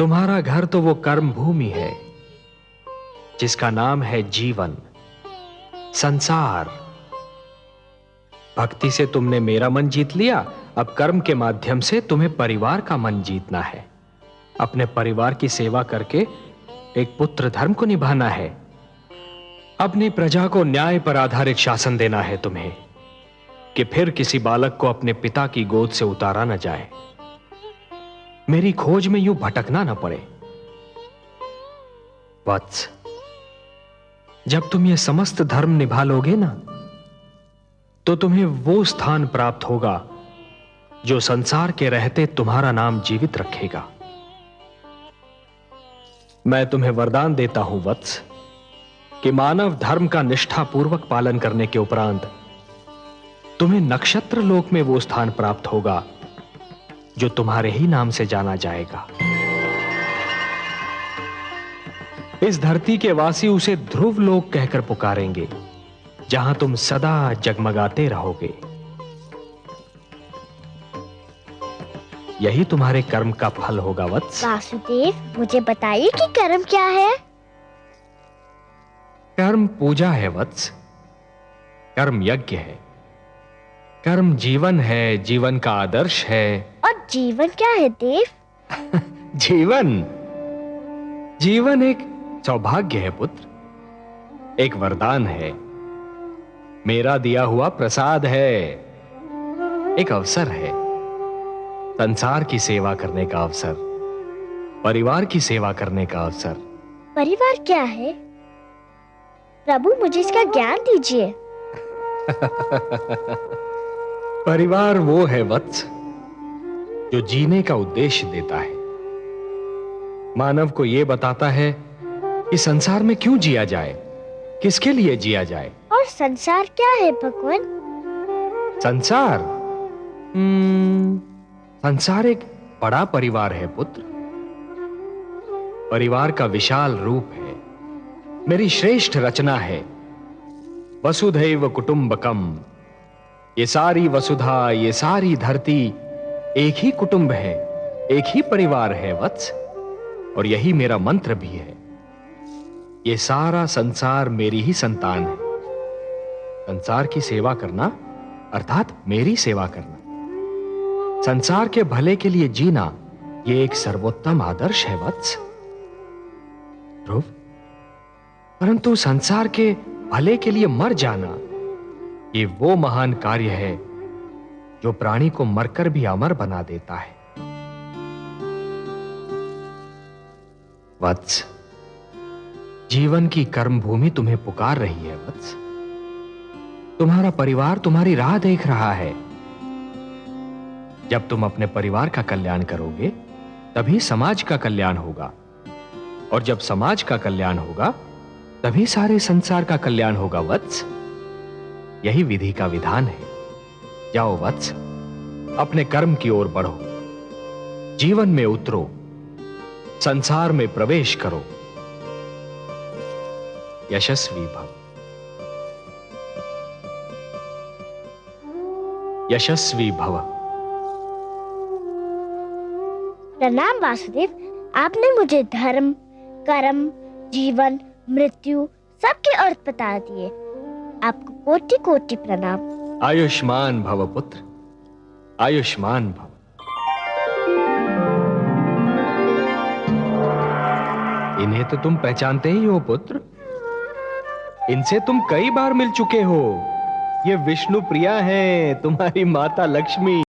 तुम्हारा घर तो वो कर्म भूमि है जिसका नाम है जीवन, संसार। भक्ति से तुमने मेरा मन जीत लिया, अब कर्म के माध्यम से तुम्हें परिवार का मन जीतना है। अपने परिवार की सेवा करके एक पुत्र धर्म को निभाना है। अपनी प्रजा को न्याय पर आधारित शासन देना है तुम्हें, कि फिर किसी बालक को अपने पिता की गोद से उतारा न जाए, मेरी खोज में यूं भटकना न पड़े। वत्स, जब तुम ये समस्त धर्म निभा लोगे ना, तो तुम्हें वो स्थान प्राप्त होगा जो संसार के रहते तुम्हारा नाम जीवित रखेगा। मैं तुम्हें वरदान देता हूं वत्स, कि मानव धर्म का निष्ठापूर्वक पालन करने के उपरांत तुम्हें नक्षत्र लोक में वो स्थान प्राप्त होगा जो तुम्हारे ही नाम से जाना जाएगा। इस धरती के वासी उसे ध्रुव लोक कहकर पुकारेंगे, जहां तुम सदा जगमगाते रहोगे। यही तुम्हारे कर्म का फल होगा वत्स। वासुदेव, मुझे बताइए कि कर्म क्या है? कर्म पूजा है वत्स, कर्म यज्ञ है, कर्म जीवन है, जीवन का आदर्श है। और जीवन क्या है देव? जीवन एक सौभाग्य है पुत्र, एक वरदान है, मेरा दिया हुआ प्रसाद है, एक अवसर है, संसार की सेवा करने का अवसर, परिवार की सेवा करने का अवसर। परिवार क्या है प्रभु, मुझे इसका ज्ञान दीजिए। परिवार वो है वत्स जो जीने का उद्देश्य देता है, मानव को यह बताता है कि संसार में क्यों जिया जाए, किसके लिए जिया जाए। और संसार क्या है भगवान? संसार संसार एक बड़ा परिवार है पुत्र। परिवार का विशाल रूप है, मेरी श्रेष्ठ रचना है। वसुधैव कुटुंबकम, ये सारी वसुधा, ये सारी धरती एक ही कुटुंब है, एक ही परिवार है वत्स, और यही मेरा मंत्र भी है। ये सारा संसार मेरी ही संतान है। संसार की सेवा करना अर्थात मेरी सेवा करना, संसार के भले के लिए जीना, ये एक सर्वोत्तम आदर्श है वत्स। ध्रुव, परंतु संसार के भले के लिए मर जाना, ये वो महान कार्य है जो प्राणी को मरकर भी अमर बना देता है। वत्स, जीवन की कर्म भूमि तुम्हें पुकार रही है वत्स। तुम्हारा परिवार तुम्हारी राह देख रहा है। जब तुम अपने परिवार का कल्याण करोगे, तभी समाज का कल्याण होगा, और जब समाज का कल्याण होगा, तभी सारे संसार का कल्याण होगा वत्स। यही विधि का विधान है। जाओ वत्स, अपने कर्म की ओर बढ़ो, जीवन में उतरो, संसार में प्रवेश करो। यशस्वी भव, यशस्वी भव। प्रणाम वासुदेव, आपने मुझे धर्म, कर्म, जीवन, मृत्यु सबके अर्थ बता दिए। आपको कोटि कोटि प्रणाम। आयुष्मान भव पुत्र, आयुष्मान भव। इन्हें तो तुम पहचानते ही हो पुत्र, इनसे तुम कई बार मिल चुके हो। ये विष्णु प्रिया हैं, तुम्हारी माता लक्ष्मी।